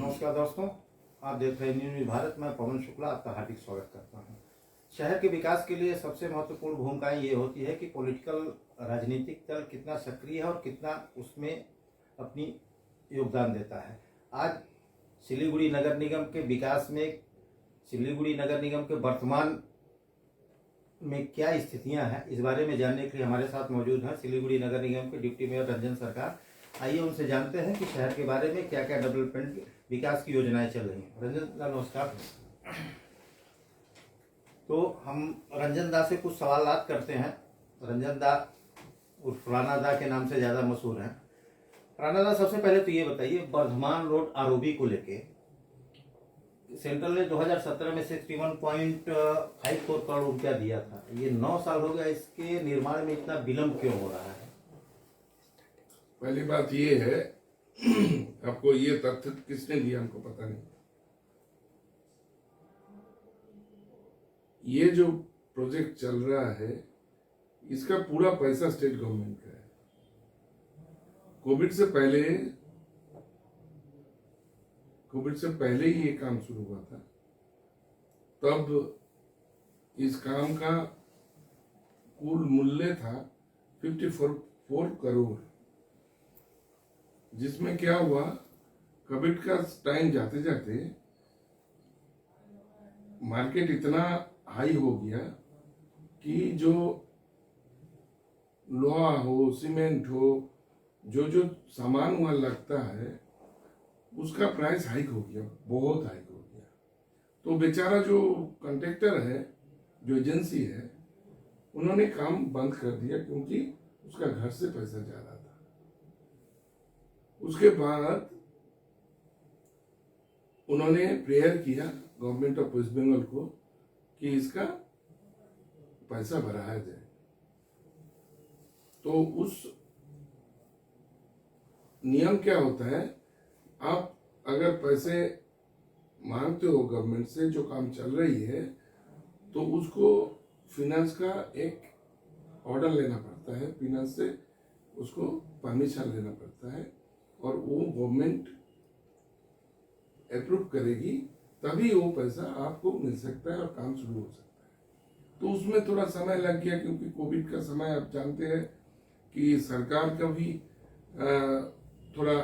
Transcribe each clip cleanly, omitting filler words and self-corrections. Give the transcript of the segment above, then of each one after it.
नमस्कार दोस्तों, आप देख रहे हैं न्यूज भारत। मैं पवन शुक्ला आपका हार्दिक स्वागत करता हूं। शहर के विकास के लिए सबसे महत्वपूर्ण भूमिकाएं ये होती है कि पॉलिटिकल राजनीतिक दल कितना सक्रिय है और कितना उसमें अपनी योगदान देता है। आज सिलीगुड़ी नगर निगम के विकास में, सिलीगुड़ी नगर निगम के वर्तमान में क्या स्थितियां हैं, इस बारे में जानने के लिए हमारे साथ मौजूद हैं सिलीगुड़ी नगर निगम के डिप्टी मेयर रंजन सरकार। आइए उनसे जानते हैं कि शहर के बारे में क्या क्या डेवलपमेंट विकास की योजनाएं चल रही हैं। रंजन दा नमस्कार। तो हम रंजन दा से कुछ सवालात करते हैं। रंजन दा उर्फ राणा दा के नाम से ज्यादा मशहूर हैं। राणा दा, सबसे पहले तो ये बताइए, वर्धमान रोड आरओबी को लेके सेंट्रल ने 2017 में 61.54 करोड़ रुपया दिया था। ये 9 साल हो गया, इसके निर्माण में इतना विलंब क्यों हो रहा है? पहली बात ये है, आपको ये तथ्य किसने दिया हमको पता नहीं। ये जो प्रोजेक्ट चल रहा है इसका पूरा पैसा स्टेट गवर्नमेंट का है। कोविड से पहले ही ये काम शुरू हुआ था। तब इस काम का कुल मूल्य था 54 करोड़, जिसमें क्या हुआ, कोविड का टाइम जाते जाते मार्केट इतना हाई हो गया कि जो लोहा हो, सीमेंट हो, जो सामान वहां लगता है उसका प्राइस हाइक हो गया, बहुत हाइक हो गया। तो बेचारा जो कॉन्ट्रैक्टर है, जो एजेंसी है, उन्होंने काम बंद कर दिया क्योंकि उसका घर से पैसा जा रहा था। उसके बाद उन्होंने प्रेयर किया गवर्नमेंट ऑफ वेस्ट बंगाल को कि इसका पैसा बढ़ाया जाए। तो उस नियम क्या होता है, आप अगर पैसे मांगते हो गवर्नमेंट से, जो काम चल रही है, तो उसको फिनेंस का एक ऑर्डर लेना पड़ता है, फिनेंस से उसको परमिशन लेना पड़ता है और वो गवर्नमेंट अप्रूव करेगी, तभी वो पैसा आपको मिल सकता है और काम शुरू हो सकता है। तो उसमें थोड़ा समय लग गया क्योंकि कोविड का समय आप जानते हैं कि सरकार का भी थोड़ा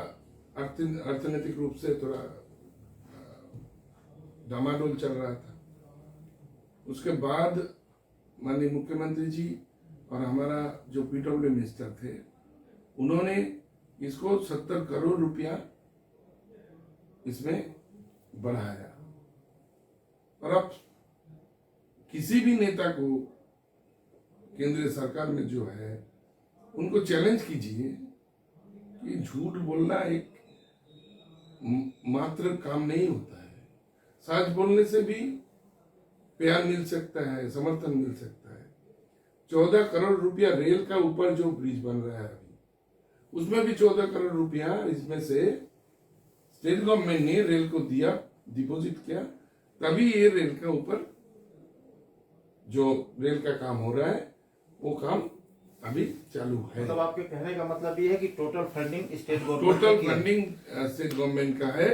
अर्थनैतिक रूप से थोड़ा डामाडोल चल रहा था। उसके बाद माननीय मुख्यमंत्री जी और हमारा जो पीडब्ल्यू मिनिस्टर थे, उन्होंने इसको 70 करोड़ रुपया इसमें बढ़ाया। और अब किसी भी नेता को केंद्रीय सरकार में जो है, उनको चैलेंज कीजिए कि झूठ बोलना एक मात्र काम नहीं होता है। सच बोलने से भी प्यार मिल सकता है, समर्थन मिल सकता है। 14 करोड़ रुपया रेल का ऊपर जो ब्रिज बन रहा है अभी, उसमें भी 14 करोड़ रुपया इसमें से स्टेट गवर्नमेंट ने रेल को दिया, डिपॉजिट किया, तभी ये रेल का ऊपर जो रेल का काम हो रहा है वो काम अभी चालू है। मतलब आपके कहने का मतलब ये है कि टोटल फंडिंग स्टेट गवर्नमेंट का है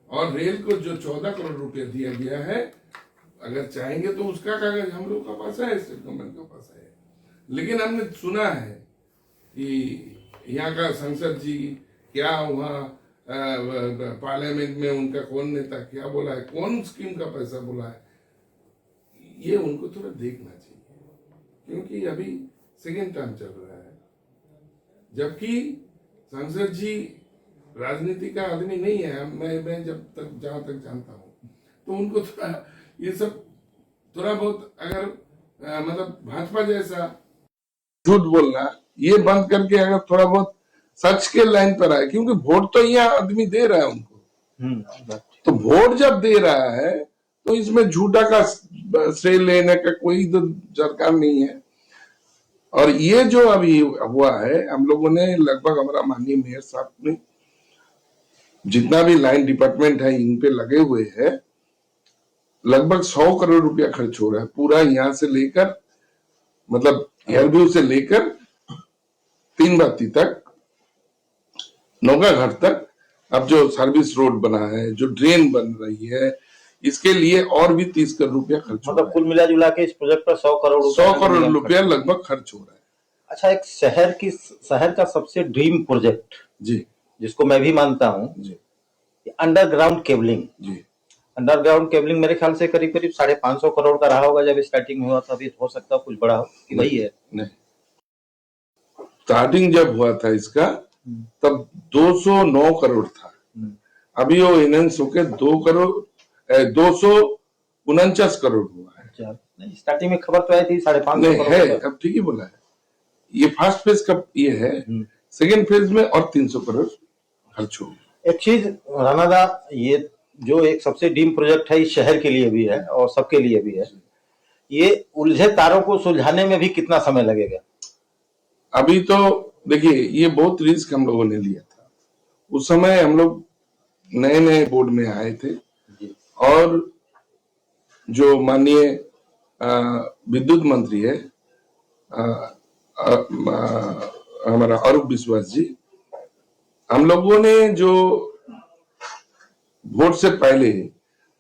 और रेल को जो 14 करोड़ रुपया दिया गया है, अगर चाहेंगे तो उसका कागज हम लोग का पास है, स्टेट गवर्नमेंट का पास है। लेकिन हमने सुना है कि यहाँ का संसद जी क्या, वहाँ पार्लियामेंट में उनका कौन नेता क्या बोला है, कौन स्कीम का पैसा बोला है, ये उनको थोड़ा देखना चाहिए क्योंकि अभी सेकेंड टर्म चल रहा है। जबकि संसद जी राजनीति का आदमी नहीं है, मैं जब तक जहां तक जानता हूं, तो उनको थोड़ा ये सब थोड़ा बहुत अगर मतलब भाजपा जैसा झूठ बोलना ये बंद करके अगर थोड़ा बहुत सच के लाइन पर आए, क्योंकि वोट तो यहाँ आदमी दे रहा है उनको। तो वोट जब दे रहा है तो इसमें झूठा का श्रेय लेने का कोई तो दरकार नहीं है। और ये जो अभी हुआ है, हम लोगों ने लगभग, हमारा माननीय मेयर साहब ने जितना भी लाइन डिपार्टमेंट है इन पे लगे हुए हैं, लगभग 100 करोड़ रुपया खर्च हो रहा है पूरा, यहाँ से लेकर मतलब एयरव्यू से लेकर 3 बाती तक, नौका घाट तक। अब जो सर्विस रोड बना है, जो ड्रेन बन रही है, इसके लिए और भी 30 करोड़ रुपया खर्च हो रहा मतलब कुल मिला जुला के इस प्रोजेक्ट पर 100 करोड़ है। रुपए 100 करोड़ रुपया लगभग खर्च हो रहा है। अच्छा, एक शहर का सबसे ड्रीम प्रोजेक्ट जी जिसको मैं भी मानता हूँ, जी अंडरग्राउंड केबलिंग। जी अंडरग्राउंड केबलिंग मेरे ख्याल से करीब करीब 550 करोड़ का रहा होगा जब स्टार्टिंग में हुआ था। अभी हो सकता है कुछ बड़ा हो कि वही है। नहीं, स्टार्टिंग जब हुआ था इसका तब 209 करोड़ था। अभी वो इनहेंस होके 249 करोड़ हुआ है। अच्छा, नहीं स्टार्टिंग में खबर तो आई थी 550 नहीं करोड़ है, का। अब ठीक ही बोला है। ये फर्स्ट फेज का ये है, सेकेंड फेज में और 300 करोड़ खर्च हो। एक चीज राणा दा, ये जो एक सबसे ड्रीम प्रोजेक्ट है इस शहर के लिए भी है और सबके लिए भी है, ये उलझे तारों को सुलझाने में भी कितना समय लगेगा? अभी तो देखिए, ये बहुत रिस्क हम लोगों ने लिया था। उस समय हम लोग नए नए बोर्ड में आए थे और जो माननीय विद्युत मंत्री है हमारा अरूप विश्वास जी, हम लोगों ने जो वोट से पहले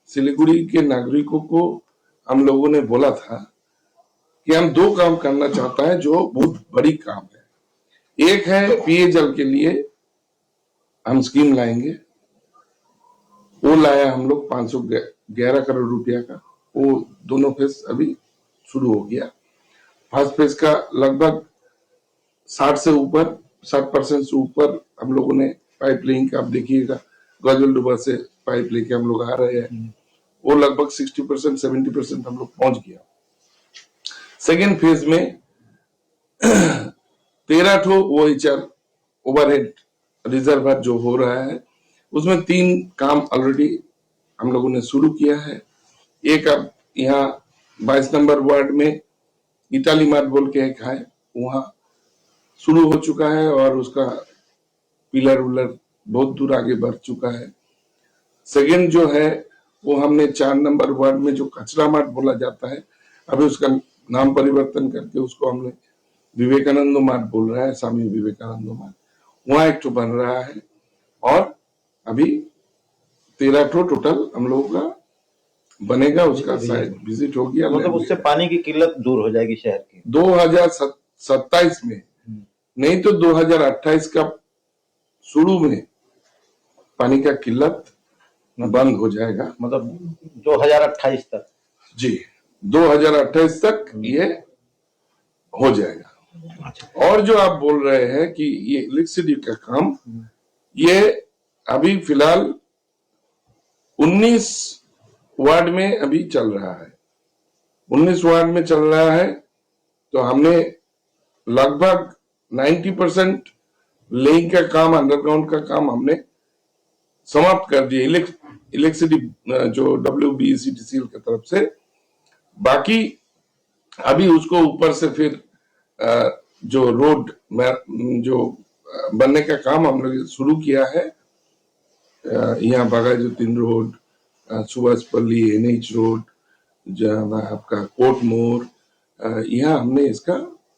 सिलीगुड़ी के नागरिकों को हम लोगों ने बोला था कि हम 2 काम करना चाहता है जो बहुत बड़ी काम है। एक है पेयजल के लिए हम स्कीम लाएंगे, वो लाया हम लोग 511 करोड़ रुपया का। वो दोनों फेज अभी शुरू हो गया। फर्स्ट फेज का लगभग 60% से ऊपर हम लोगों ने पाइप लाइन का, आप देखिएगा गजलडुबा से पाइप लेके हम लोग आ रहे हैं, वो लगभग 60% 70% हम लोग पहुंच गया। सेकेंड फेज में 13 ठो OHR ओवरहेड रिजर्वर जो हो रहा है, उसमें 3 काम ऑलरेडी हम लोगों ने शुरू किया है। एक अब यहाँ 22 नंबर वार्ड में इटाली मार्ट बोल के एक है, वहां शुरू हो चुका है और उसका पिलर उलर बहुत दूर आगे बढ़ चुका है। सेकेंड जो है वो हमने 4 नंबर वार्ड में जो कचरा मार्ट बोला जाता है, अभी उसका नाम परिवर्तन करके उसको हमने विवेकानंद मार्ट बोल रहा है, स्वामी विवेकानंद मार्ट, वहां एक तो बन रहा है। और अभी 13 ठो टोटल हम लोगों का बनेगा, उसका साइड विजिट हो गया। मतलब उससे पानी की किल्लत दूर हो जाएगी शहर की 2027 में, नहीं तो 2028 का शुरू में पानी का किल्लत बंद हो जाएगा। मतलब 2028 तक? जी, 2028 तक ये हो जाएगा। और जो आप बोल रहे हैं कि ये इलेक्ट्रिसिटी का काम, ये अभी फिलहाल 19 वार्ड में अभी चल रहा है। 19 वार्ड में चल रहा है, तो हमने लगभग 90% लेइंग का काम, अंडरग्राउंड का काम हमने समाप्त कर दिया इलेक्ट्रिसिटी जो WBECTCL की तरफ से। बाकी अभी उसको ऊपर से फिर जो रोड जो बनने का काम हम लोग शुरू किया है, यहाँ बागाजुद्दीन रोड, सुभाषपल्ली NH रोड, जहाँ आपका कोट मोड़, यहाँ हमने इसका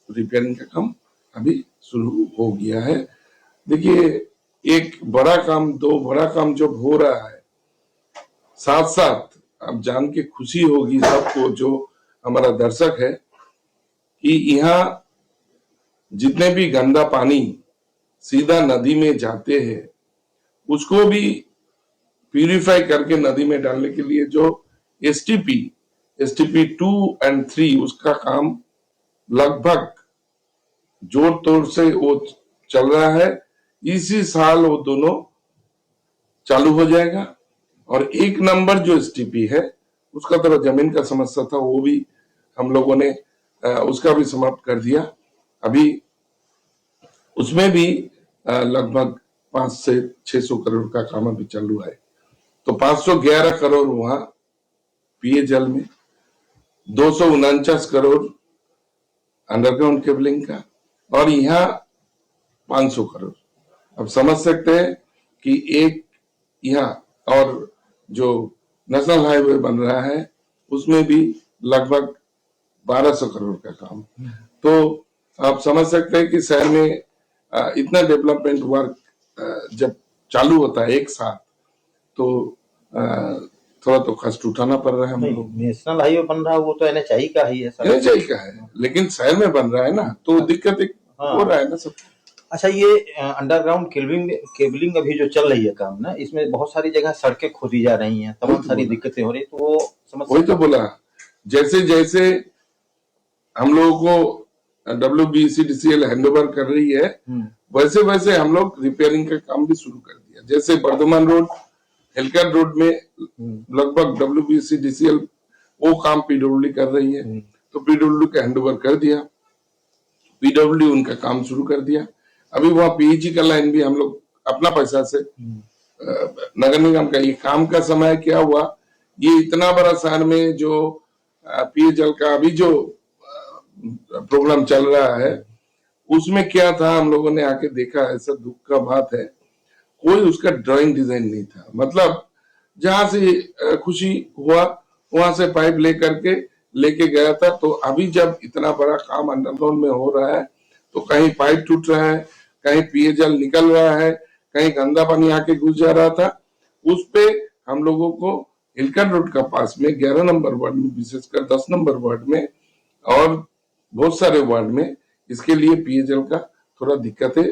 रिपेयरिंग का काम अभी शुरू हो गया है। देखिए, एक बड़ा काम, 2 बड़ा काम जब हो रहा है साथ साथ, अब जान के खुशी होगी सबको जो हमारा दर्शक है कि यहाँ जितने भी गंदा पानी सीधा नदी में जाते हैं, उसको भी प्यूरिफाई करके नदी में डालने के लिए जो STP 2 और 3 उसका काम लगभग जोर तोड़ से वो चल रहा है। इसी साल वो दोनों चालू हो जाएगा। और 1 नंबर जो STP है, उसका तो जमीन का समस्या था, वो भी हम लोगों ने उसका भी समाप्त कर दिया। अभी उसमें भी लगभग 500 से 600 करोड़ का काम अभी चालू है। तो 511 करोड़ वहां पेयजल में, 249 करोड़ अंडरग्राउंड केबलिंग का, और यहाँ 500 करोड़। अब समझ सकते हैं कि एक यहाँ और जो नेशनल हाईवे बन रहा है उसमें भी लगभग 1200 करोड़ का काम। तो आप समझ सकते हैं कि शहर में इतना डेवलपमेंट वर्क जब चालू होता है एक साथ, तो थोड़ा तो कष्ट उठाना पड़ रहा है हम लोग। नेशनल हाईवे बन रहा है वो तो NHAI का ही है सर। NHAI का है, लेकिन शहर में बन रहा है ना, तो दिक्कत हो रहा है ना सब। अच्छा, ये अंडरग्राउंड केबलिंग अभी जो चल रही है काम ना, इसमें बहुत सारी जगह सड़कें खोदी जा रही हैं, तमाम सारी दिक्कतें हो रही, तो वो समस्या। वही तो बोला, जैसे जैसे हम लोगों को WBCDCL हैंड ओवर कर रही है, वैसे वैसे हम लोग रिपेयरिंग का काम भी शुरू कर दिया। जैसे बर्धमान रोड, हेलकर रोड में लगभग WBCDCL वो काम PWD कर रही है, तो PWD का हैंड ओवर कर दिया, PWD उनका काम शुरू कर दिया। अभी वहाँ PEG का लाइन भी हम लोग अपना पैसा से, नगर निगम का, ये काम का समय क्या हुआ, ये इतना बड़ा शहर में जो पेयजल का अभी जो प्रोग्राम चल रहा है, उसमें क्या था, हम लोगों ने आके देखा, ऐसा दुख का बात है, कोई उसका ड्राइंग डिजाइन नहीं था। मतलब जहां से खुशी हुआ वहां से पाइप लेके गया था। तो अभी जब इतना बड़ा काम अंडरग्राउंड में हो रहा है, तो कहीं पाइप टूट रहा है, कहीं पेयजल निकल रहा है, कहीं गंदा पानी आके घुस जा रहा था। उस पे हम लोगों को हिलकर रोड का पास में 11 नंबर वार्ड में, विशेषकर 10 नंबर वार्ड में और बहुत सारे वार्ड में इसके लिए पेयजल का थोड़ा दिक्कत है,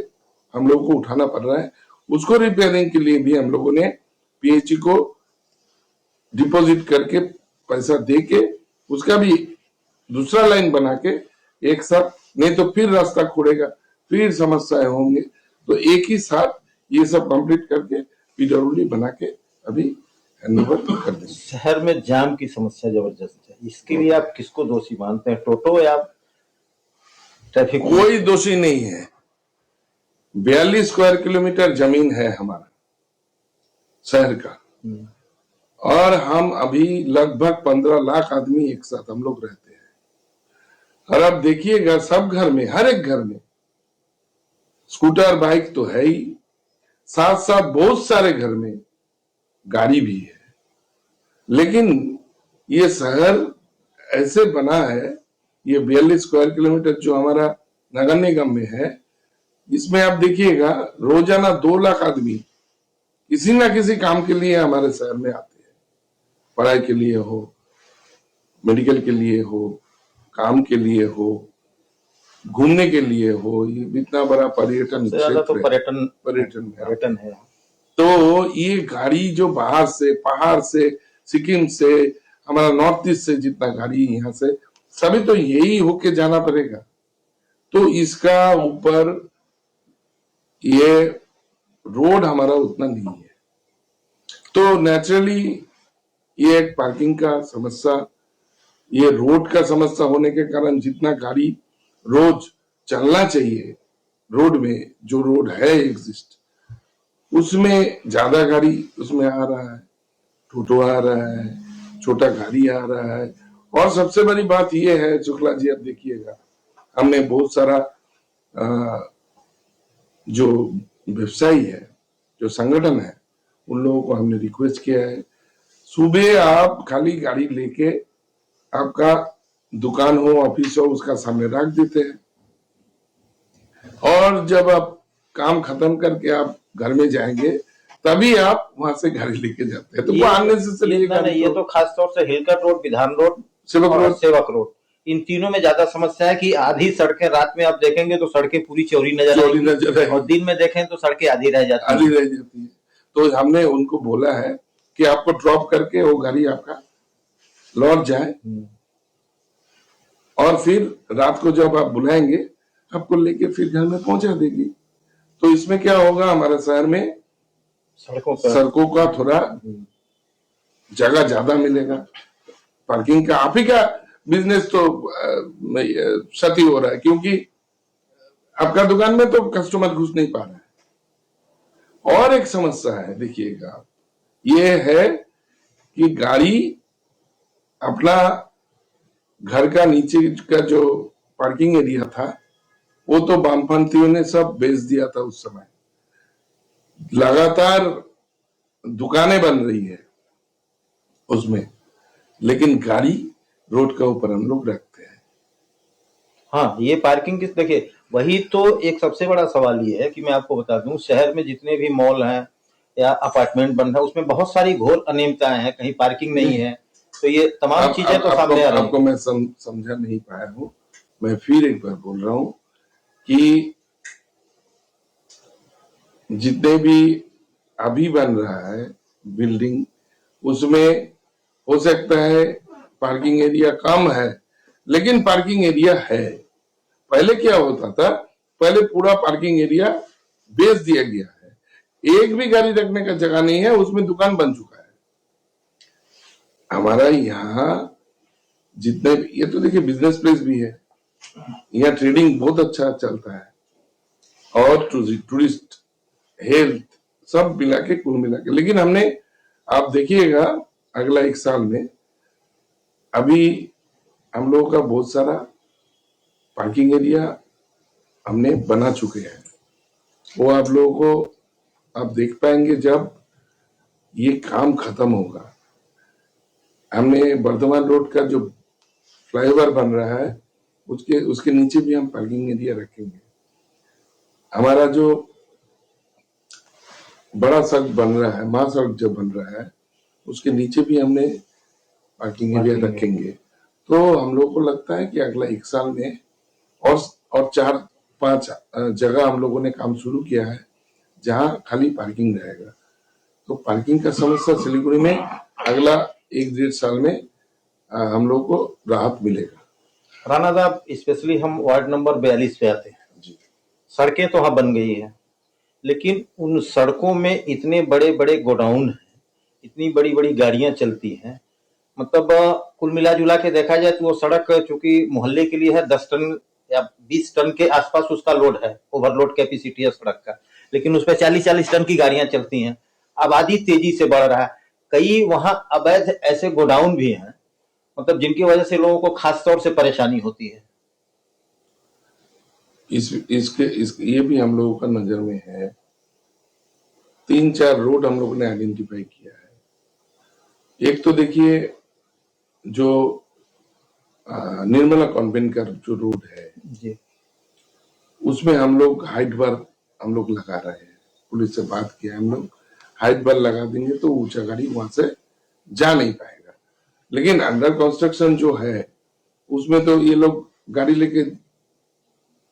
हम लोगों को उठाना पड़ रहा है। उसको रिपेयरिंग के लिए भी हम लोगों ने PHE को डिपॉजिट करके पैसा दे के उसका भी दूसरा लाइन बना के एक साथ, नहीं तो फिर रास्ता खुलेगा, फिर समस्याएं होंगे, तो एक ही साथ ये सब कंप्लीट करके PWD बना के अभी हैंडओवर कर देंगे। शहर में जाम की समस्या जबरदस्त है, इसके लिए आप किसको दोषी मानते हैं, टोटो या ट्रैफिक? कोई दोषी नहीं है। 42 स्क्वायर किलोमीटर जमीन है हमारा शहर का, और हम अभी लगभग 15 लाख आदमी एक साथ हम लोग रहते हैं। और अब देखिएगा सब घर में, हर एक घर में स्कूटर बाइक तो है ही, साथ साथ बहुत सारे घर में गाड़ी भी है। लेकिन ये शहर ऐसे बना है, ये 42 स्क्वायर किलोमीटर जो हमारा नगर निगम में है, इसमें आप देखिएगा रोजाना 2 लाख आदमी किसी ना किसी काम के लिए हमारे शहर में आते हैं। पढ़ाई के लिए हो, मेडिकल के लिए हो, काम के लिए हो, घूमने के लिए हो, ये इतना बड़ा पर्यटन क्षेत्र, तो पर्यटन है। तो ये गाड़ी जो बाहर से, पहाड़ से, सिक्किम से, हमारा नॉर्थ ईस्ट से जितना गाड़ी यहाँ से, सभी तो यही होके जाना पड़ेगा। तो इसका ऊपर ये रोड हमारा उतना नहीं है, तो नेचुरली ये एक पार्किंग का समस्या, ये रोड का समस्या होने के कारण जितना गाड़ी रोज चलना चाहिए रोड में, जो रोड है एग्जिस्ट, उसमें ज्यादा गाड़ी उसमें आ रहा है, टोटो आ रहा है, छोटा गाड़ी आ रहा है। और सबसे बड़ी बात यह है शुक्ला जी, अब देखिएगा, हमने बहुत सारा जो व्यवसायी है, जो संगठन है, उन लोगों को हमने रिक्वेस्ट किया है, सुबह आप खाली गाड़ी लेके आपका दुकान हो, ऑफिस हो, उसका सामने रख देते हैं, और जब आप काम खत्म करके आप घर में जाएंगे तभी आप वहां से गाड़ी लेके जाते हैं। तो वो अननेसेसरी, ये तो खास तौर से हिलकर रोड, विधान रोड, सेवक रोड, इन तीनों में ज्यादा समस्या है कि आधी सड़कें रात में आप देखेंगे तो सड़कें पूरी चौड़ी नजर आएगी, और दिन में देखें तो सड़कें आधी रह जाती है। तो हमने उनको बोला है कि आपको ड्रॉप करके वो गाड़ी आपका लौट जाए, और फिर रात को जब आप बुलाएंगे आपको लेके फिर घर में पहुंचा देगी। तो इसमें क्या होगा, हमारे शहर में सड़कों का थोड़ा जगह ज्यादा मिलेगा, पार्किंग का, आप ही का बिजनेस तो क्षति हो रहा है, क्योंकि आपका दुकान में तो कस्टमर घुस नहीं पा रहा है। और एक समस्या है, देखिएगा, ये है कि गाड़ी अपना घर का नीचे का जो पार्किंग एरिया था वो तो वामपंथियों ने सब बेच दिया था। उस समय लगातार दुकानें बन रही है उसमें, लेकिन गाड़ी रोड का ऊपर हम लोग रखते हैं। हाँ, ये पार्किंग की, देखिए वही तो एक सबसे बड़ा सवाल ये है कि मैं आपको बता दूं, शहर में जितने भी मॉल हैं, या अपार्टमेंट बन रहा है, उसमें बहुत सारी घोर अनियमितताएं हैं, कहीं पार्किंग नहीं है, तो ये तमाम चीजें तो सामने आ रही हैं। आपको मैं समझा नहीं पाया हूँ, मैं फिर एक बार बोल रहा हूँ कि जितने भी अभी बन रहा है बिल्डिंग, उसमें हो सकता है पार्किंग एरिया कम है, लेकिन पार्किंग एरिया है। पहले क्या होता था, पहले पूरा पार्किंग एरिया बेच दिया गया है, एक भी गाड़ी रखने का जगह नहीं है, उसमें दुकान बन चुका है। हमारा यहाँ जितने, ये तो देखिए बिजनेस प्लेस भी है, यहाँ ट्रेडिंग बहुत अच्छा चलता है, और टूरिस्ट, हेल्थ, सब मिला के, कुल मिला के। लेकिन हमने, आप देखिएगा अगला 1 साल में, अभी हम लोगों का बहुत सारा पार्किंग एरिया हमने बना चुके हैं, वो आप लोगों को आप देख पाएंगे जब ये काम खत्म होगा। हमने बर्धमान रोड का जो फ्लाईओवर बन रहा है, उसके नीचे भी हम पार्किंग एरिया रखेंगे। हमारा जो बड़ा सड़क बन रहा है, महासड़क जो बन रहा है, उसके नीचे भी हमने पार्किंग एरिया रखेंगे। तो हम लोग को लगता है कि अगला 1 साल में और 4-5 जगह हम लोगों ने काम शुरू किया है जहां खाली पार्किंग रहेगा। तो पार्किंग का समस्या सिलीगुड़ी में अगला 1-1.5 साल में हम लोग को राहत मिलेगा। राणा साहब, स्पेशली हम वार्ड नंबर 42 पे आते हैं जी। सड़कें तो हाँ बन गई है, लेकिन उन सड़कों में इतने बड़े बड़े गोडाउन हैं, इतनी बड़ी बड़ी गाड़ियां चलती हैं, मतलब कुल मिला जुला के देखा जाए तो वो सड़क चूंकि मोहल्ले के लिए है, 10 टन या 20 टन के आसपास उसका लोड है, ओवरलोड कैपेसिटी है सड़क का, लेकिन उस पर 40-40 टन की गाड़ियां चलती हैं। आबादी तेजी से बढ़ रहा है, कई वहां अवैध ऐसे गोडाउन भी हैं, मतलब जिनकी वजह से लोगों को खास तौर से परेशानी होती है। ये भी हम लोगों का नजर में है। 3-4 रोड हम लोगों ने आइडेंटिफाई किया है। एक तो देखिए जो निर्मला कॉन्वेंट का जो रोड है जी, उसमें हम लोग हाइट बार हम लोग लगा रहे हैं, पुलिस से बात किया, हम लोग हाइट बार लगा देंगे तो ऊंचा गाड़ी वहां से जा नहीं पाएगा। लेकिन अंडर कंस्ट्रक्शन जो है उसमें तो ये लोग गाड़ी लेके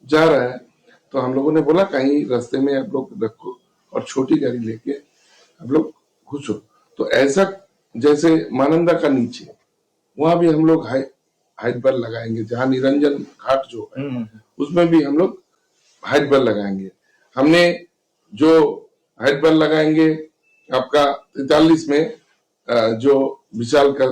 जा रहा है, तो हम लोगों ने बोला कहीं रास्ते में आप लोग रखो और छोटी गाड़ी लेके आप लोग घुसो। तो ऐसा जैसे मानंदा का नीचे वहां भी हम लोग हाइट बार लगाएंगे, जहां निरंजन घाट जो है उसमें भी हम लोग हाइट बार लगाएंगे। हमने जो हाइट बार लगाएंगे आपका 43 में जो विशाल का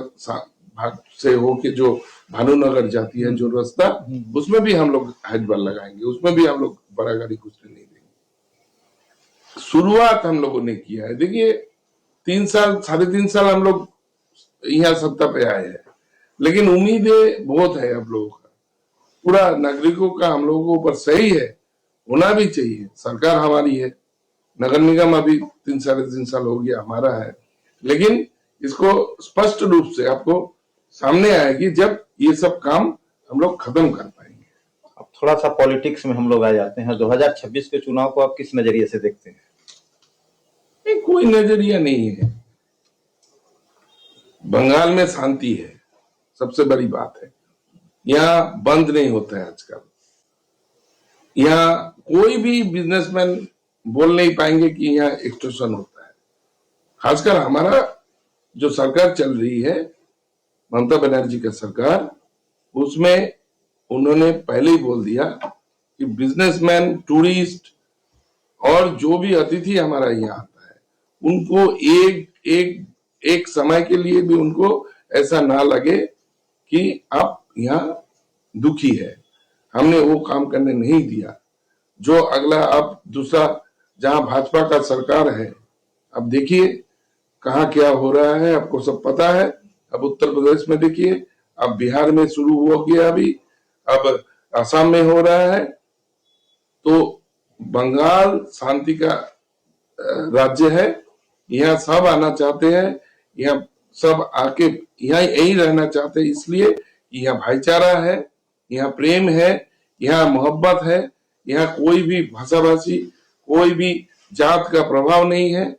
भाग से होके जो भानुनगर जाती है जो रास्ता, उसमें भी हम लोग हाइट बार लगाएंगे, उसमें भी हम लोग बड़ा गाड़ी घुसने नहीं देंगे। शुरुआत हम लोगों ने किया है। देखिए 3 साल 3.5 साल हम लोग यहाँ सत्ता पे आए हैं, लेकिन उम्मीदें बहुत है आप लोगों का, पूरा नागरिकों का हम लोगों के ऊपर सही है, होना भी चाहिए। सरकार हमारी है, नगर निगम अभी 3-3.5 साल हो गया हमारा है, लेकिन इसको स्पष्ट रूप से आपको सामने आएगी जब ये सब काम हम लोग खत्म कर पाएंगे। अब थोड़ा सा पॉलिटिक्स में हम लोग आ जाते हैं। 2026 के चुनाव को आप किस नजरिए से देखते हैं? कोई नजरिया नहीं है। बंगाल में शांति है, सबसे बड़ी बात है। यहाँ बंद नहीं होता है आजकल। यहाँ कोई भी बिजनेसमैन बोल नहीं पाएंगे कि यहाँ एक्सटॉर्शन होता है। खासकर हमारा जो सरकार चल रही है, ममता बनर्जी का सरकार, उसमें उन्होंने पहले ही बोल दिया कि बिजनेसमैन, टूरिस्ट और जो भी अतिथि हमारा यहाँ आता है, उनको एक समय के लिए भी उनको ऐसा ना लगे कि आप यहाँ दुखी है। हमने वो काम करने नहीं दिया। जो अगला अब दूसरा, जहां भाजपा का सरकार है, अब देखिए कहाँ क्या हो रहा है, आपको सब पता है। अब उत्तर प्रदेश में देखिए, अब बिहार में शुरू हो गया, अभी अब असम में हो रहा है। तो बंगाल शांति का राज्य है, यहाँ सब आना चाहते हैं, यहाँ सब आके यहाँ यही रहना चाहते हैं, इसलिए यहाँ भाईचारा है, यहाँ प्रेम है, यहाँ मोहब्बत है, यहाँ कोई भी भाषाभाषी, कोई भी जात का प्रभाव नहीं है।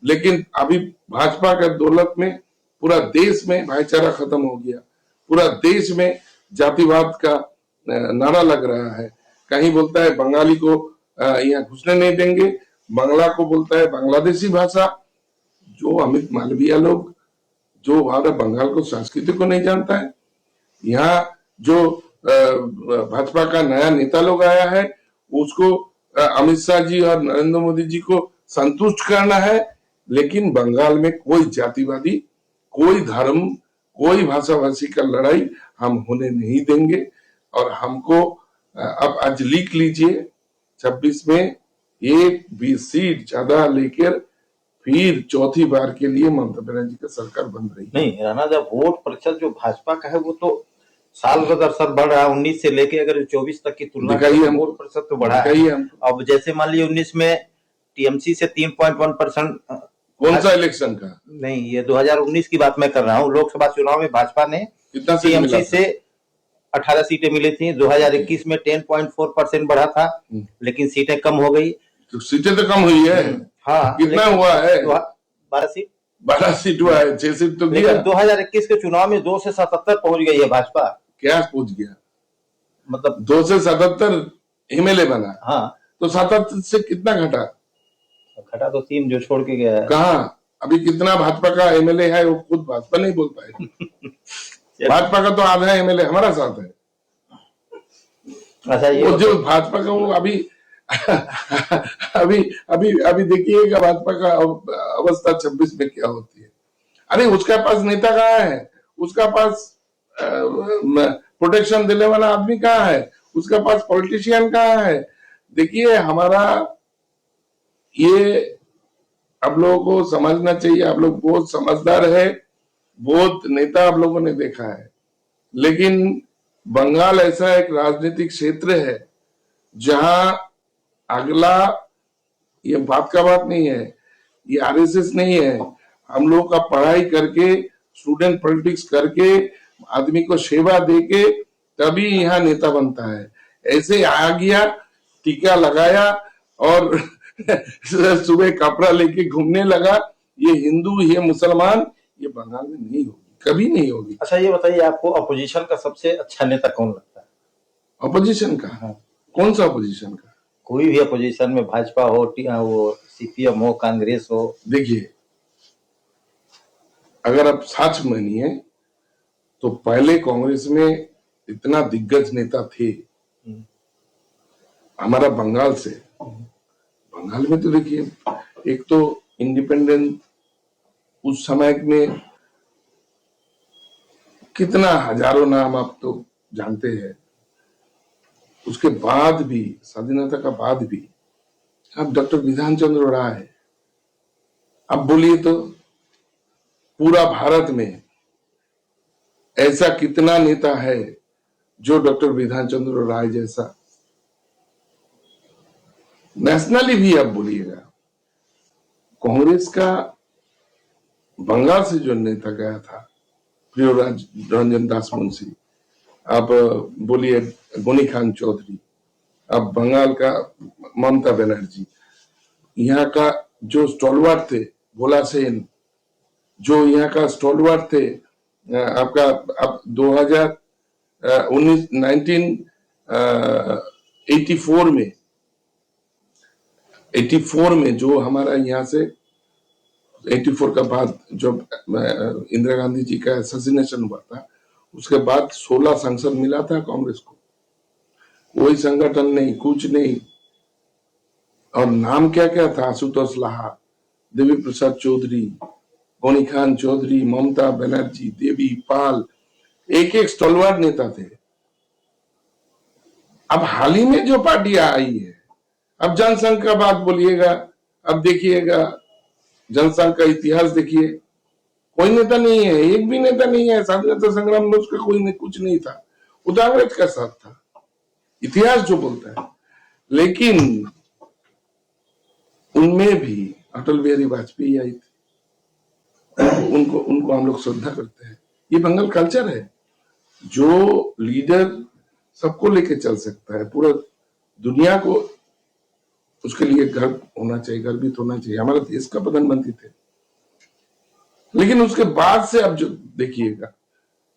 लेकिन अभी भाजपा के दौलत में पूरा देश में भाईचारा खत्म हो गया, पूरा देश में जातिवाद का नारा लग रहा है। कहीं बोलता है बंगाली को यहाँ घुसने नहीं देंगे, बांग्ला को बोलता है बांग्लादेशी भाषा। जो अमित मालवीय लोग, जो हमारा बंगाल को संस्कृति को नहीं जानता है, यहाँ जो भाजपा का नया नेता लोग आया है उसको अमित शाह जी और नरेंद्र मोदी जी को संतुष्ट करना है, लेकिन बंगाल में कोई जातिवादी, कोई धर्म, कोई भाषा भाषी का लड़ाई हम होने नहीं देंगे। और हमको अब आज लिख लीजिए 26 में एक भी सीट ज्यादा लेकर फिर चौथी बार के लिए ममता बनर्जी का सरकार बन रही है। नहीं राणा, जब वोट प्रतिशत जो भाजपा का है वो तो साल ब दर बढ़ रहा है। 19 से लेके अगर 24 तक की तुलना करें वोट प्रतिशत तो बढ़ा है। अब जैसे मान लीजिए 19 में टीएमसी से 3.1%। कौन सा इलेक्शन का? नहीं, ये 2019 की बात मैं कर रहा हूँ। लोकसभा चुनाव में भाजपा ने टीएमसी से 18 सीटें मिली थी। 2021 में 10.4% बढ़ा था, लेकिन सीटें कम हो गई। तो सीटें तो कम हुई है। हाँ, कितना हुआ है? 12 सीट हुआ है, 6 सीट तो गया। 2021 के चुनाव में 2 से 77 पहुंच गई है भाजपा। क्या पहुंच गया? मतलब 2 से 77 एमएलए बना। हाँ, तो 77 से कितना घटा तो 3 जो छोड़ के गया है। कहा? अभी कितना भाजपा का एमएलए है वो खुद भाजपा नहीं बोल पाएगा। भाजपा का तो आधा एमएलए हमारा साथ है। अच्छा, ये वो जो भाजपा का वो अभी अभी देखिएगा भाजपा का अवस्था 26 में क्या होती है। अरे उसका पास नेता कहाँ है? उसका पास प्रोटेक्शन देने वाला आदमी कहाँ है? उसका पास पॉलिटिशियन कहाँ है? देखिए, हमारा ये आप लोगों को समझना चाहिए। आप लोग बहुत समझदार है, बहुत नेता आप लोगों ने देखा है, लेकिन बंगाल ऐसा एक राजनीतिक क्षेत्र है जहां अगला, ये बात का बात नहीं है, ये आरएसएस नहीं है। हम लोग का पढ़ाई करके, स्टूडेंट पॉलिटिक्स करके, आदमी को सेवा देके तभी यहाँ नेता बनता है। ऐसे आ गया, टीका लगाया और सुबह कपड़ा लेके घूमने लगा, ये हिंदू, ये मुसलमान, ये बंगाल में नहीं होगी, कभी नहीं होगी। अच्छा, ये बताइए आपको अपोजिशन का सबसे अच्छा नेता कौन लगता है? अपोजिशन का? हाँ। कौन सा अपोजिशन का? कोई भी अपोजिशन में, भाजपा हो, वो सीपीएम हो, कांग्रेस हो। देखिए, अगर आप सच मानिए तो पहले कांग्रेस में इतना दिग्गज नेता थे हमारा बंगाल से। बंगाल में तो देखिए, एक तो इंडिपेंडेंट उस समय में कितना हजारों नाम आप तो जानते हैं। उसके बाद भी, स्वाधीनता का बाद भी, अब डॉक्टर विधान चंद्र राय, अब बोलिए तो पूरा भारत में ऐसा कितना नेता है जो डॉक्टर विधान चंद्र राय जैसा, नेशनली भी आप बोलिएगा। कांग्रेस का बंगाल से जो नेता गया था प्रियराज रंजन दास मुंशी, आप बोलिए गोनी खान चौधरी, अब बंगाल का ममता बनर्जी, यहाँ का जो स्टॉलवर्ड थे भोला सेन, जो यहाँ का स्टॉलवर्ड थे आपका, अब 1984 में जो हमारा यहाँ से 84 का बाद जब इंदिरा गांधी जी का असैसिनेशन हुआ था, उसके बाद 16 संसद मिला था कांग्रेस को। कोई संगठन नहीं, कुछ नहीं। और नाम क्या क्या था? आशुतोष लाहा, देवी प्रसाद चौधरी, गोनी खान चौधरी, ममता बनर्जी, देवी पाल, एक एक स्टॉलवर्ड नेता थे। अब हाल ही में जो पार्टियां आई है, अब जनसंघ का बात बोलिएगा, अब देखिएगा जनसंघ का इतिहास देखिए, कोई नेता नहीं है, एक भी नेता नहीं है। स्वाधीनता संग्राम में उसका कोई कुछ नहीं था, वो कांग्रेस का साथ था, इतिहास जो बोलता है। लेकिन उनमें भी अटल बिहारी वाजपेयी आई थी, उनको हम लोग श्रद्धा करते हैं। ये बंगाल कल्चर है। जो लीडर सबको लेके चल सकता है, पूरा दुनिया को उसके लिए गर्व होना चाहिए, गर्वित होना चाहिए। हमारे देश का प्रधानमंत्री थे। लेकिन उसके बाद से अब जो देखिएगा,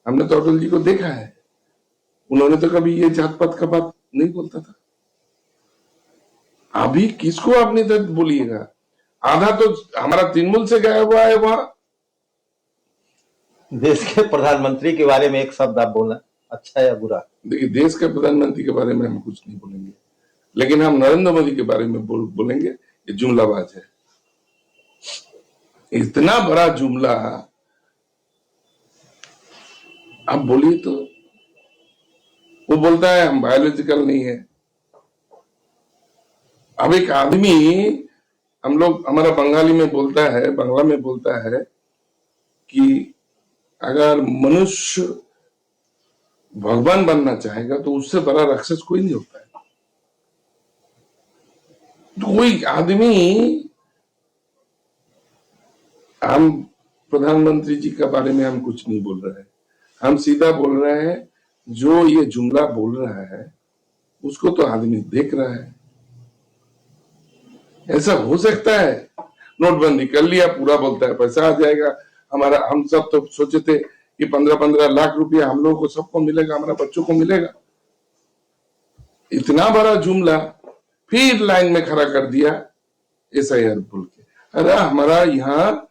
हमने तो अटल जी को देखा है, उन्होंने तो कभी ये जात पात का बात नहीं बोलता था। अभी किसको अपनी तरफ बोलिएगा, आधा तो हमारा तृणमूल से गया हुआ है वहां। देश के प्रधानमंत्री के बारे में एक शब्द आप बोलना, अच्छा या बुरा? देखिए, देश के प्रधानमंत्री के बारे में हम कुछ नहीं बोलेंगे, लेकिन हम नरेंद्र मोदी के बारे में बोलेंगे। ये जुमलाबाज है, इतना बड़ा जुमला आप बोलिए तो। वो बोलता है हम बायोलॉजिकल नहीं है। अब एक आदमी, हम लोग, हमारा बंगाली में बोलता है, बांग्ला में बोलता है कि अगर मनुष्य भगवान बनना चाहेगा तो उससे बड़ा राक्षस कोई नहीं होता है। तो कोई आदमी, हम प्रधानमंत्री जी के बारे में हम कुछ नहीं बोल रहे हैं, हम सीधा बोल रहे हैं जो ये जुमला बोल रहा है उसको तो आदमी देख रहा है। ऐसा हो सकता है नोटबंदी कर लिया, पूरा बोलता है पैसा आ जाएगा हमारा। हम सब तो सोचे थे कि 15-15 लाख रुपया हम लोगों को सबको मिलेगा, हमारा बच्चों को मिलेगा। इतना बड़ा जुमला फिर लाइन में खड़ा कर दिया SIR बोल के। अरे हमारा यहाँ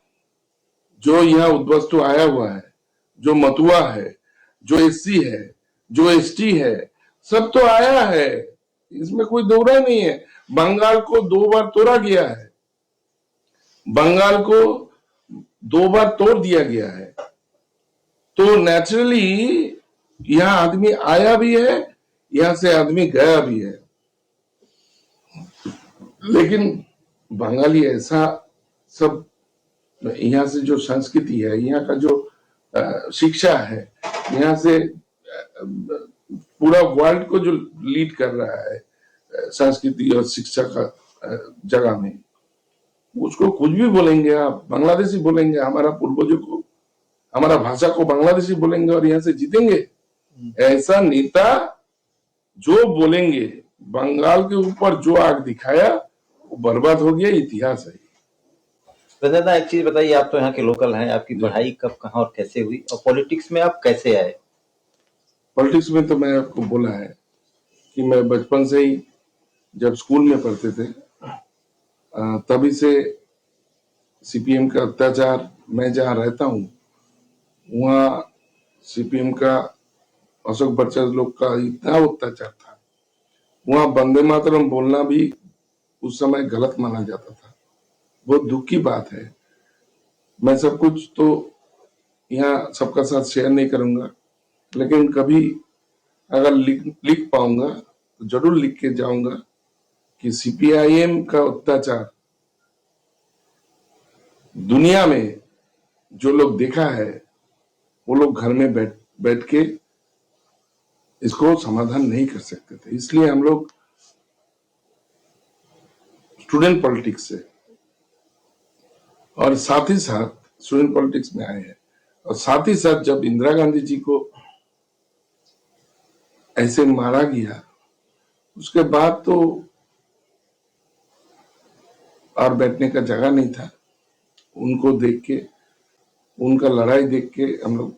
जो यहाँ उद्वस्तु आया हुआ है, जो मतुआ है, जो SC है, जो ST है, सब तो आया है, इसमें कोई दो राय नहीं है। बंगाल को 2 बार तोड़ा गया है, बंगाल को 2 बार तोड़ दिया गया है। तो नेचुरली यहां आदमी आया भी है, यहां से आदमी गया भी है। लेकिन बंगाली ऐसा सब, यहाँ से जो संस्कृति है, यहाँ का जो शिक्षा है, यहाँ से पूरा वर्ल्ड को जो लीड कर रहा है संस्कृति और शिक्षा का जगह में, उसको कुछ भी बोलेंगे आप, बांग्लादेशी बोलेंगे, हमारा पूर्वजों को, हमारा भाषा को बांग्लादेशी बोलेंगे और यहाँ से जीतेंगे। ऐसा नेता जो बोलेंगे, बंगाल के ऊपर जो आग दिखाया वो बर्बाद हो गया, इतिहास है। रंजना, एक चीज बताइए, आप तो यहाँ के लोकल हैं, आपकी पढ़ाई कब, कहाँ और कैसे हुई, और पॉलिटिक्स में आप कैसे आए? पॉलिटिक्स में तो मैं आपको बोला है कि मैं बचपन से ही, जब स्कूल में पढ़ते थे तभी से CPM का अत्याचार, मैं जहाँ रहता हूँ वहाँ CPM का, अशोक बच्चन लोग का इतना अत्याचार था, वहाँ वंदे मातरम बोलना भी उस समय गलत माना जाता था। बहुत दुख की बात है। मैं सब कुछ तो यहाँ सबका साथ शेयर नहीं करूंगा, लेकिन कभी अगर लिख पाऊंगा तो जरूर लिख के जाऊंगा कि CPIM का अत्याचार दुनिया में जो लोग देखा है, वो लोग घर में बैठ के इसको समाधान नहीं कर सकते थे। इसलिए हम लोग स्टूडेंट पॉलिटिक्स से, और साथ ही साथ स्टूडेंट पॉलिटिक्स में आए हैं, और साथ ही साथ जब इंदिरा गांधी जी को ऐसे मारा गया, उसके बाद तो और बैठने का जगह नहीं था। उनको देख के, उनका लड़ाई देख के हम लोग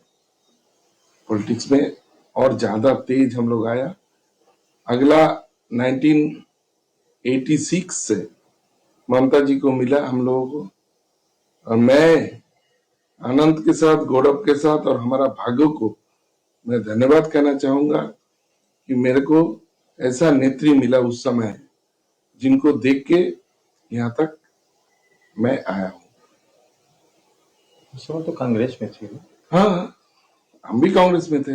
पॉलिटिक्स में और ज्यादा तेज हम लोग आया। अगला 1986 से ममता जी को मिला हम लोगों को, और मैं आनंद के साथ, गौरव के साथ और हमारा भाग्य को मैं धन्यवाद कहना चाहूंगा कि मेरे को ऐसा नेत्री मिला उस समय, जिनको देख के यहाँ तक मैं आया हूँ। उस समय तो कांग्रेस में थे। हाँ, हम भी कांग्रेस में थे।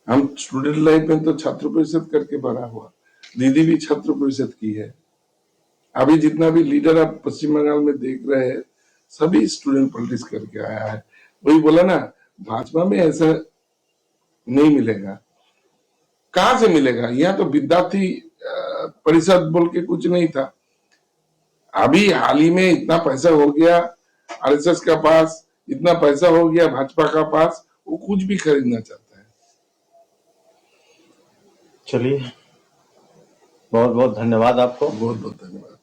हम स्टूडेंट लाइफ में तो छात्र परिषद करके बड़ा हुआ, दीदी भी छात्र परिषद की है। अभी जितना भी लीडर आप पश्चिम बंगाल में देख रहे हैं, सभी स्टूडेंट पॉलिटिक्स करके आया है। वही बोला ना, भाजपा में ऐसा नहीं मिलेगा। कहां से मिलेगा? यहाँ तो विद्यार्थी परिषद बोल के कुछ नहीं था। अभी हाल ही में इतना पैसा हो गया RSS का पास, इतना पैसा हो गया भाजपा का पास, वो कुछ भी खरीदना चाहता है। चलिए, बहुत बहुत धन्यवाद आपको। बहुत बहुत धन्यवाद।